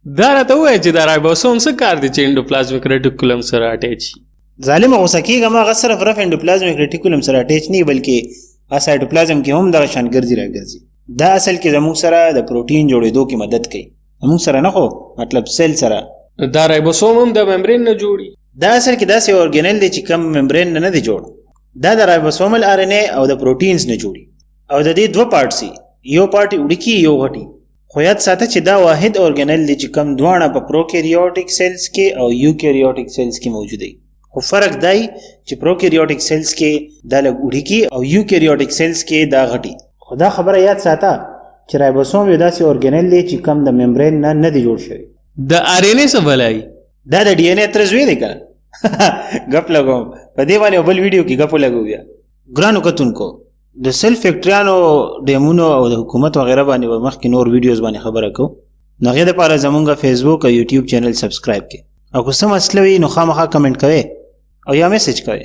دا راته ووایه چې دا رایبوسوم څه کار دی چې انډوپلازمیک ریټیکولم سره اټیچ شي؟ ظالمه غوسه کېږه ما هغه صرف رف انډوپلازمیک ریټیکولم سره اټیچ نه بلکې سایټوپلازم کې هم دغه شان ګرځي راګرځي. دا اصل کې زموږ سره د پروټین جوړېدو کې مدد کوي، زموږ سره نه خو مطلب سیل سره. دا رایبوسوم هم د ممبرین نه جوړي؟ دا اصل کې داسې اورګینل دی چې کم ممبرین نه دی جوړ. دا د رایبوسومل آر ان اے او د پروټینز نه جوړي او د دې دوه پارټس یو پارټ وړوکی یو غټي. خو یاد ساته چې دا واحد اورګینل دی چې کم دواړه په پروکیریوټیک سیلز کې او یوکیریوټیک سیلز کې موجود دي. خو فرق دی چې پروکیریوټیک سیلز کې دا لږ وړوکی او یوکیریوټیک سیلز کې دا غټي. خو دا خبره یاد ساته چې رایبوسوم یو داسې اورګینل دی چې کم د ممبرین نه دی جوړ شوی. د آر ان اے څه بلای؟ دا د ډي ان اے ترزوی دی کنه. غپ لګوم په دې باندې بل ویډیو کې غپ لګو بیا. ګرانو کتونکو د سیل فیکټریانو ډیمونو او د حکومت وغیرہ باندې مخکې نور ویډیوز باندې خبره کو نو هغه لپاره زمونږ فیسبوک او یوټیوب چینل سبسکرایب کړئ او که څه مسله وي نو خامخا کمنټ کوئ او یا میسج کوئ.